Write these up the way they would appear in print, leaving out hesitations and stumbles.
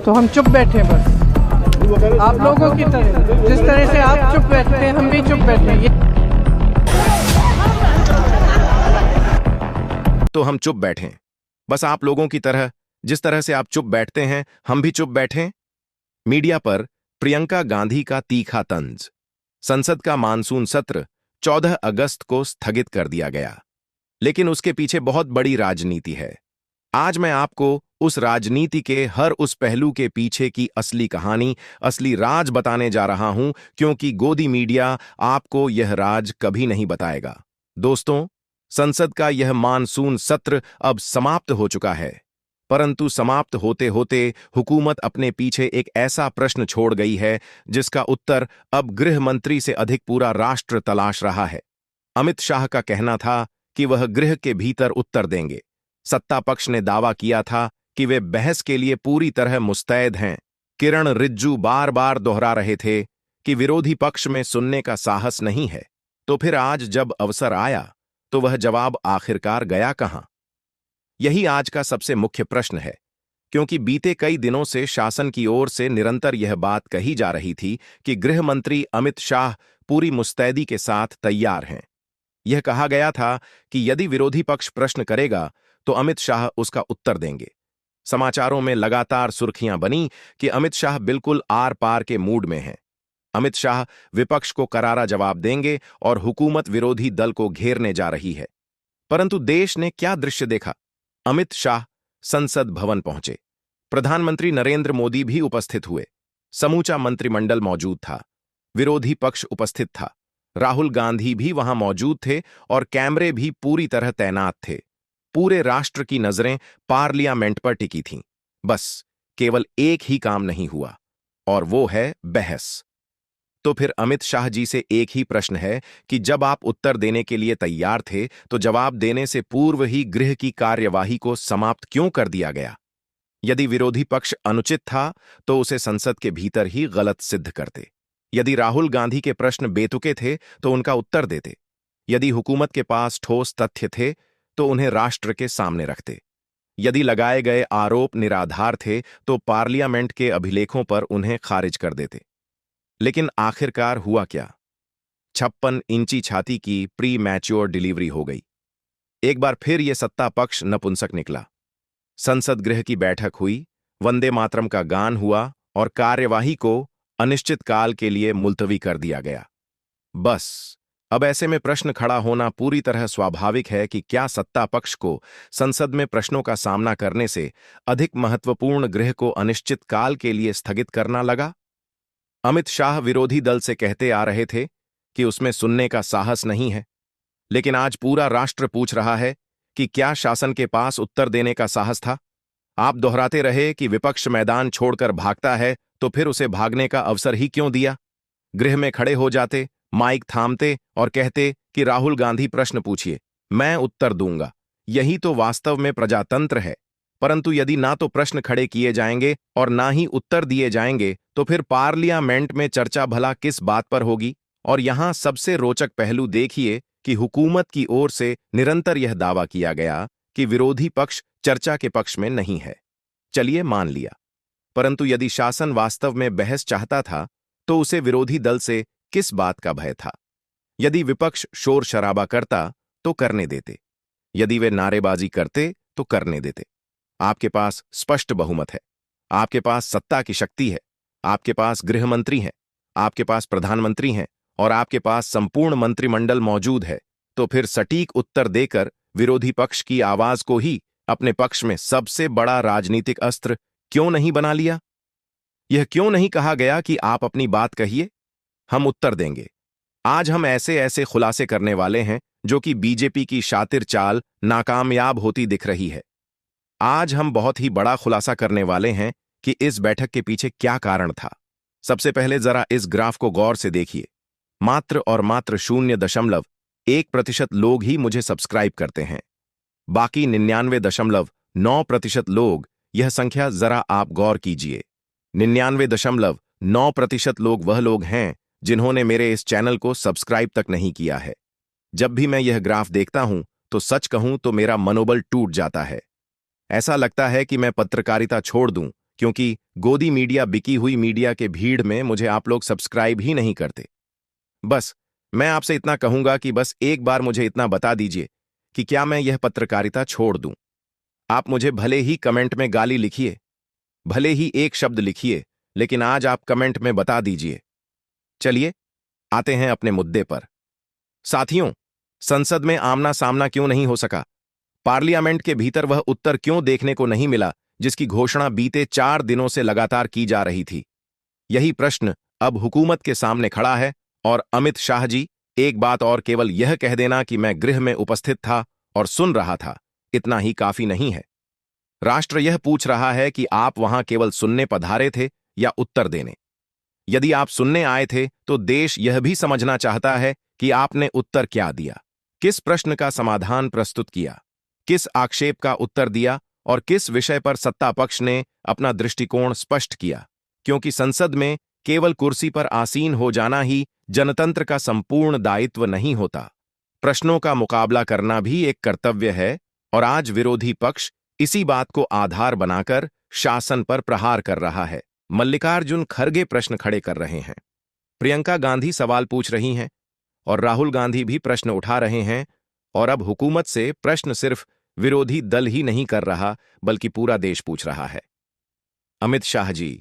तो हम चुप बैठे बस, आप लोगों की तरह। जिस तरह से आप चुप बैठते हैं हम भी चुप बैठे हैं। तो हम चुप बैठें, बस आप लोगों की तरह। जिस तरह से आप चुप बैठते हैं हम भी चुप बैठें। मीडिया पर प्रियंका गांधी का तीखा तंज। संसद का मानसून सत्र 14 अगस्त को स्थगित कर दिया गया, लेकिन उसके पीछे बहुत बड़ी राजनीति है। आज मैं आपको उस राजनीति के हर उस पहलू के पीछे की असली कहानी, असली राज बताने जा रहा हूं, क्योंकि गोदी मीडिया आपको यह राज कभी नहीं बताएगा। दोस्तों, संसद का यह मानसून सत्र अब समाप्त हो चुका है, परंतु समाप्त होते होते हुकूमत अपने पीछे एक ऐसा प्रश्न छोड़ गई है जिसका उत्तर अब गृह मंत्री से अधिक पूरा राष्ट्र तलाश रहा है। अमित शाह का कहना था कि वह गृह के भीतर उत्तर देंगे। सत्ता पक्ष ने दावा किया था कि वे बहस के लिए पूरी तरह मुस्तैद हैं। किरण रिज्जू बार बार दोहरा रहे थे कि विरोधी पक्ष में सुनने का साहस नहीं है। तो फिर आज जब अवसर आया तो वह जवाब आखिरकार गया कहां? यही आज का सबसे मुख्य प्रश्न है, क्योंकि बीते कई दिनों से शासन की ओर से निरंतर यह बात कही जा रही थी कि गृह मंत्री अमित शाह पूरी मुस्तैदी के साथ तैयार हैं। यह कहा गया था कि यदि विरोधी पक्ष प्रश्न करेगा तो अमित शाह उसका उत्तर देंगे। समाचारों में लगातार सुर्खियां बनी कि अमित शाह बिल्कुल आर पार के मूड में हैं। अमित शाह विपक्ष को करारा जवाब देंगे और हुकूमत विरोधी दल को घेरने जा रही है। परंतु देश ने क्या दृश्य देखा? अमित शाह संसद भवन पहुंचे। प्रधानमंत्री नरेंद्र मोदी भी उपस्थित हुए। समूचा मंत्रिमंडल मौजूद था। विरोधी पक्ष उपस्थित था। राहुल गांधी भी वहां मौजूद थे और कैमरे भी पूरी तरह तैनात थे। पूरे राष्ट्र की नजरें पार्लियामेंट पर टिकी थीं। बस केवल एक ही काम नहीं हुआ, और वो है बहस। तो फिर अमित शाह जी से एक ही प्रश्न है कि जब आप उत्तर देने के लिए तैयार थे तो जवाब देने से पूर्व ही गृह की कार्यवाही को समाप्त क्यों कर दिया गया? यदि विरोधी पक्ष अनुचित था तो उसे संसद के भीतर ही गलत सिद्ध करते। यदि राहुल गांधी के प्रश्न बेतुके थे तो उनका उत्तर देते। यदि हुकूमत के पास ठोस तथ्य थे तो उन्हें राष्ट्र के सामने रखते। यदि लगाए गए आरोप निराधार थे तो पार्लियामेंट के अभिलेखों पर उन्हें खारिज कर देते। लेकिन आखिरकार हुआ क्या? 56 इंची छाती की प्री मैच्योर डिलीवरी हो गई। एक बार फिर यह सत्ता पक्ष नपुंसक निकला। संसद गृह की बैठक हुई, वंदे मातरम का गान हुआ और कार्यवाही को अनिश्चित काल के लिए मुलतवी कर दिया गया। बस अब ऐसे में प्रश्न खड़ा होना पूरी तरह स्वाभाविक है कि क्या सत्ता पक्ष को संसद में प्रश्नों का सामना करने से अधिक महत्वपूर्ण गृह को अनिश्चित काल के लिए स्थगित करना लगा? अमित शाह विरोधी दल से कहते आ रहे थे कि उसमें सुनने का साहस नहीं है, लेकिन आज पूरा राष्ट्र पूछ रहा है कि क्या शासन के पास उत्तर देने का साहस था? आप दोहराते रहे कि विपक्ष मैदान छोड़कर भागता है, तो फिर उसे भागने का अवसर ही क्यों दिया? गृह में खड़े हो जाते, माइक थामते और कहते कि राहुल गांधी प्रश्न पूछिए, मैं उत्तर दूंगा। यही तो वास्तव में प्रजातंत्र है। परंतु यदि ना तो प्रश्न खड़े किए जाएंगे और ना ही उत्तर दिए जाएंगे तो फिर पार्लियामेंट में चर्चा भला किस बात पर होगी? और यहां सबसे रोचक पहलू देखिए कि हुकूमत की ओर से निरंतर यह दावा किया गया कि विरोधी पक्ष चर्चा के पक्ष में नहीं है। चलिए मान लिया, परंतु यदि शासन वास्तव में बहस चाहता था तो उसे विरोधी दल से किस बात का भय था? यदि विपक्ष शोर शराबा करता तो करने देते। यदि वे नारेबाजी करते तो करने देते। आपके पास स्पष्ट बहुमत है, आपके पास सत्ता की शक्ति है, आपके पास गृह मंत्री हैं, आपके पास प्रधानमंत्री हैं और आपके पास संपूर्ण मंत्रिमंडल मौजूद है। तो फिर सटीक उत्तर देकर विरोधी पक्ष की आवाज को ही अपने पक्ष में सबसे बड़ा राजनीतिक अस्त्र क्यों नहीं बना लिया? यह क्यों नहीं कहा गया कि आप अपनी बात कहिए, हम उत्तर देंगे? आज हम ऐसे ऐसे खुलासे करने वाले हैं जो कि बीजेपी की शातिर चाल नाकामयाब होती दिख रही है। आज हम बहुत ही बड़ा खुलासा करने वाले हैं कि इस बैठक के पीछे क्या कारण था। सबसे पहले जरा इस ग्राफ को गौर से देखिए। मात्र और मात्र 0.1% लोग ही मुझे सब्सक्राइब करते हैं। बाकी 99.9% लोग, यह संख्या जरा आप गौर कीजिए। 99.9% लोग वह लोग हैं जिन्होंने मेरे इस चैनल को सब्सक्राइब तक नहीं किया है। जब भी मैं यह ग्राफ देखता हूं तो सच कहूं तो मेरा मनोबल टूट जाता है। ऐसा लगता है कि मैं पत्रकारिता छोड़ दूं, क्योंकि गोदी मीडिया, बिकी हुई मीडिया के भीड़ में मुझे आप लोग सब्सक्राइब ही नहीं करते। बस मैं आपसे इतना कहूंगा कि बस एक बार मुझे इतना बता दीजिए कि क्या मैं यह पत्रकारिता छोड़ दूं। आप मुझे भले ही कमेंट में गाली लिखिए, भले ही एक शब्द लिखिए, लेकिन आज आप कमेंट में बता दीजिए। चलिए आते हैं अपने मुद्दे पर। साथियों, संसद में आमना सामना क्यों नहीं हो सका? पार्लियामेंट के भीतर वह उत्तर क्यों देखने को नहीं मिला जिसकी घोषणा बीते 4 दिनों से लगातार की जा रही थी? यही प्रश्न अब हुकूमत के सामने खड़ा है। और अमित शाह जी, एक बात और, केवल यह कह देना कि मैं गृह में उपस्थित था और सुन रहा था, इतना ही काफी नहीं है। राष्ट्र यह पूछ रहा है कि आप वहां केवल सुनने पधारे थे या उत्तर देने। यदि आप सुनने आए थे तो देश यह भी समझना चाहता है कि आपने उत्तर क्या दिया, किस प्रश्न का समाधान प्रस्तुत किया, किस आक्षेप का उत्तर दिया और किस विषय पर सत्ता पक्ष ने अपना दृष्टिकोण स्पष्ट किया। क्योंकि संसद में केवल कुर्सी पर आसीन हो जाना ही जनतंत्र का संपूर्ण दायित्व नहीं होता। प्रश्नों का मुकाबला करना भी एक कर्तव्य है और आज विरोधी पक्ष इसी बात को आधार बनाकर शासन पर प्रहार कर रहा है। मल्लिकार्जुन खड़गे प्रश्न खड़े कर रहे हैं, प्रियंका गांधी सवाल पूछ रही हैं और राहुल गांधी भी प्रश्न उठा रहे हैं। और अब हुकूमत से प्रश्न सिर्फ विरोधी दल ही नहीं कर रहा, बल्कि पूरा देश पूछ रहा है। अमित शाह जी,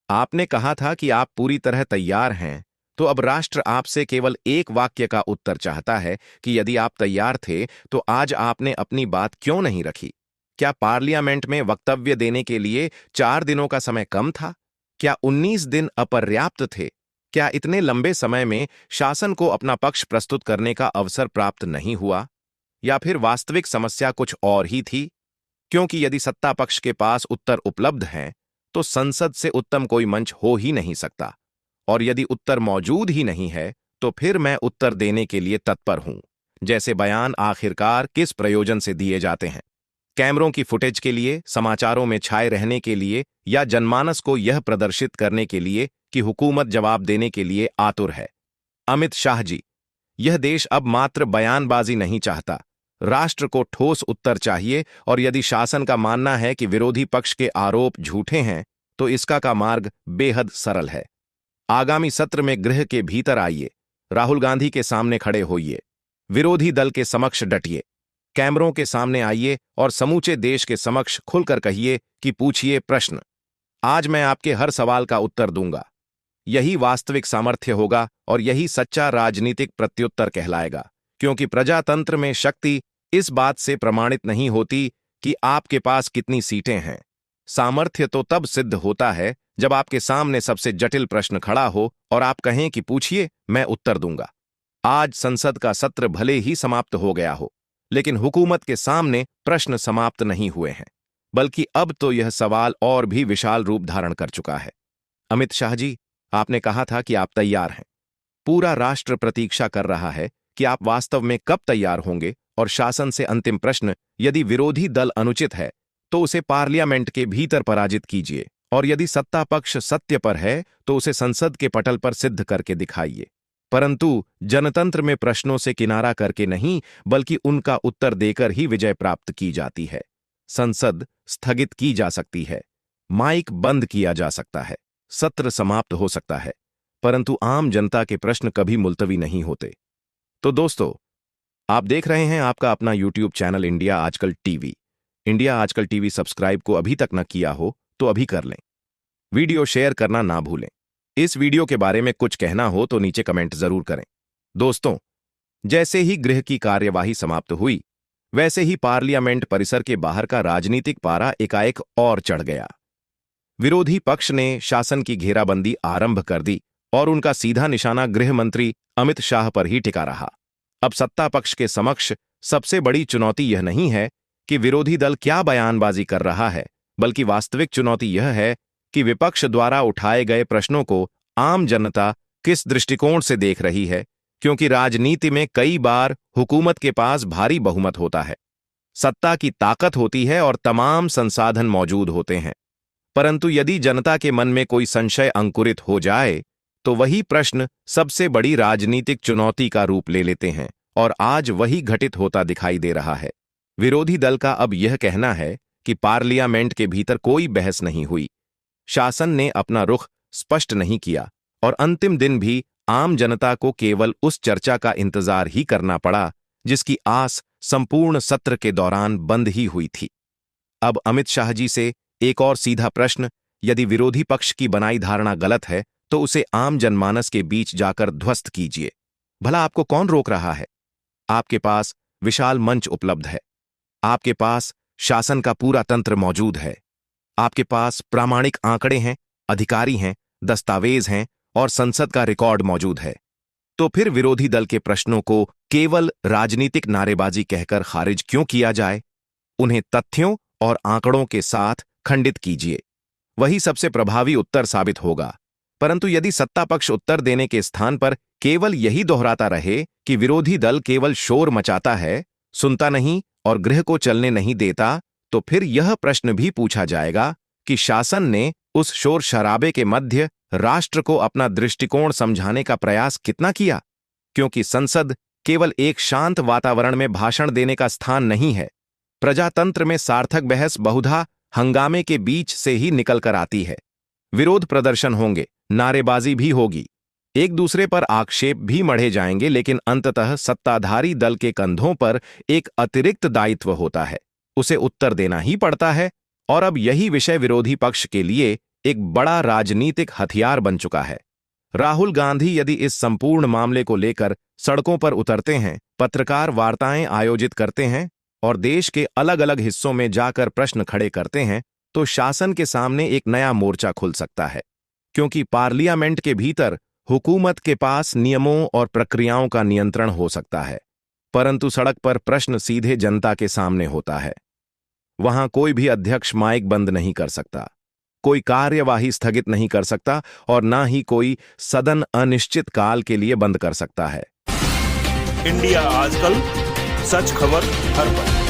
आपने कहा था कि आप पूरी तरह तैयार हैं, तो अब राष्ट्र आपसे केवल एक वाक्य का उत्तर चाहता है कि यदि आप तैयार थे तो आज आपने अपनी बात क्यों नहीं रखी? क्या पार्लियामेंट में वक्तव्य देने के लिए 4 दिनों का समय कम था? क्या 19 दिन अपर्याप्त थे? क्या इतने लंबे समय में शासन को अपना पक्ष प्रस्तुत करने का अवसर प्राप्त नहीं हुआ? या फिर वास्तविक समस्या कुछ और ही थी? क्योंकि यदि सत्ता पक्ष के पास उत्तर उपलब्ध हैं, तो संसद से उत्तम कोई मंच हो ही नहीं सकता। और यदि उत्तर मौजूद ही नहीं है, तो फिर मैं उत्तर देने के लिए तत्पर हूं। जैसे बयान आखिरकार किस प्रयोजन से दिए जाते हैं? कैमरों की फुटेज के लिए, समाचारों में छाए रहने के लिए, या जनमानस को यह प्रदर्शित करने के लिए कि हुकूमत जवाब देने के लिए आतुर है? अमित शाह जी, यह देश अब मात्र बयानबाजी नहीं चाहता, राष्ट्र को ठोस उत्तर चाहिए। और यदि शासन का मानना है कि विरोधी पक्ष के आरोप झूठे हैं, तो इसका का मार्ग बेहद सरल है। आगामी सत्र में गृह के भीतर आइए, राहुल गांधी के सामने खड़े होइए, विरोधी दल के समक्ष डटिए, कैमरों के सामने आइए और समूचे देश के समक्ष खुलकर कहिए कि पूछिए प्रश्न, आज मैं आपके हर सवाल का उत्तर दूंगा। यही वास्तविक सामर्थ्य होगा और यही सच्चा राजनीतिक प्रत्युत्तर कहलाएगा। क्योंकि प्रजातंत्र में शक्ति इस बात से प्रमाणित नहीं होती कि आपके पास कितनी सीटें हैं। सामर्थ्य तो तब सिद्ध होता है जब आपके सामने सबसे जटिल प्रश्न खड़ा हो और आप कहें कि पूछिए, मैं उत्तर दूंगा। आज संसद का सत्र भले ही समाप्त हो गया हो, लेकिन हुकूमत के सामने प्रश्न समाप्त नहीं हुए हैं, बल्कि अब तो यह सवाल और भी विशाल रूप धारण कर चुका है। अमित शाह जी, आपने कहा था कि आप तैयार हैं। पूरा राष्ट्र प्रतीक्षा कर रहा है कि आप वास्तव में कब तैयार होंगे। और शासन से अंतिम प्रश्न, यदि विरोधी दल अनुचित है तो उसे पार्लियामेंट के भीतर पराजित कीजिए, और यदि सत्ता पक्ष सत्य पर है तो उसे संसद के पटल पर सिद्ध करके दिखाइए। परंतु जनतंत्र में प्रश्नों से किनारा करके नहीं, बल्कि उनका उत्तर देकर ही विजय प्राप्त की जाती है। संसद स्थगित की जा सकती है, माइक बंद किया जा सकता है, सत्र समाप्त हो सकता है, परंतु आम जनता के प्रश्न कभी मुलतवी नहीं होते। तो दोस्तों, आप देख रहे हैं आपका अपना YouTube चैनल इंडिया आजकल टीवी। इंडिया आजकल टीवी सब्सक्राइब को अभी तक न किया हो तो अभी कर लें। वीडियो शेयर करना ना भूलें। इस वीडियो के बारे में कुछ कहना हो तो नीचे कमेंट जरूर करें। दोस्तों, जैसे ही गृह की कार्यवाही समाप्त हुई, वैसे ही पार्लियामेंट परिसर के बाहर का राजनीतिक पारा एकाएक और चढ़ गया। विरोधी पक्ष ने शासन की घेराबंदी आरंभ कर दी और उनका सीधा निशाना गृह मंत्री अमित शाह पर ही टिका रहा। अब सत्ता पक्ष के समक्ष सबसे बड़ी चुनौती यह नहीं है कि विरोधी दल क्या बयानबाजी कर रहा है, बल्कि वास्तविक चुनौती यह है कि विपक्ष द्वारा उठाए गए प्रश्नों को आम जनता किस दृष्टिकोण से देख रही है। क्योंकि राजनीति में कई बार हुकूमत के पास भारी बहुमत होता है, सत्ता की ताकत होती है और तमाम संसाधन मौजूद होते हैं, परंतु यदि जनता के मन में कोई संशय अंकुरित हो जाए तो वही प्रश्न सबसे बड़ी राजनीतिक चुनौती का रूप ले लेते हैं। और आज वही घटित होता दिखाई दे रहा है। विरोधी दल का अब यह कहना है कि पार्लियामेंट के भीतर कोई बहस नहीं हुई, शासन ने अपना रुख स्पष्ट नहीं किया और अंतिम दिन भी आम जनता को केवल उस चर्चा का इंतजार ही करना पड़ा जिसकी आस संपूर्ण सत्र के दौरान बंद ही हुई थी। अब अमित शाह जी से एक और सीधा प्रश्न, यदि विरोधी पक्ष की बनाई धारणा गलत है तो उसे आम जनमानस के बीच जाकर ध्वस्त कीजिए। भला आपको कौन रोक रहा है? आपके पास विशाल मंच उपलब्ध है, आपके पास शासन का पूरा तंत्र मौजूद है, आपके पास प्रामाणिक आंकड़े हैं, अधिकारी हैं, दस्तावेज हैं और संसद का रिकॉर्ड मौजूद है। तो फिर विरोधी दल के प्रश्नों को केवल राजनीतिक नारेबाजी कहकर खारिज क्यों किया जाए? उन्हें तथ्यों और आंकड़ों के साथ खंडित कीजिए, वही सबसे प्रभावी उत्तर साबित होगा। परंतु यदि सत्ता पक्ष उत्तर देने के स्थान पर केवल यही दोहराता रहे कि विरोधी दल केवल शोर मचाता है, सुनता नहीं और गृह को चलने नहीं देता, तो फिर यह प्रश्न भी पूछा जाएगा कि शासन ने उस शोर शराबे के मध्य राष्ट्र को अपना दृष्टिकोण समझाने का प्रयास कितना किया? क्योंकि संसद केवल एक शांत वातावरण में भाषण देने का स्थान नहीं है। प्रजातंत्र में सार्थक बहस बहुधा हंगामे के बीच से ही निकल कर आती है। विरोध प्रदर्शन होंगे, नारेबाजी भी होगी, एक दूसरे पर आक्षेप भी मढ़े जाएंगे, लेकिन अंततः सत्ताधारी दल के कंधों पर एक अतिरिक्त दायित्व होता है, उसे उत्तर देना ही पड़ता है। और अब यही विषय विरोधी पक्ष के लिए एक बड़ा राजनीतिक हथियार बन चुका है। राहुल गांधी यदि इस संपूर्ण मामले को लेकर सड़कों पर उतरते हैं, पत्रकार वार्ताएं आयोजित करते हैं और देश के अलग अलग हिस्सों में जाकर प्रश्न खड़े करते हैं, तो शासन के सामने एक नया मोर्चा खुल सकता है। क्योंकि पार्लियामेंट के भीतर हुकूमत के पास नियमों और प्रक्रियाओं का नियंत्रण हो सकता है, परंतु सड़क पर प्रश्न सीधे जनता के सामने होता है। वहां कोई भी अध्यक्ष माइक बंद नहीं कर सकता, कोई कार्यवाही स्थगित नहीं कर सकता और ना ही कोई सदन अनिश्चित काल के लिए बंद कर सकता है। इंडिया आजकल, सच खबर हर पल।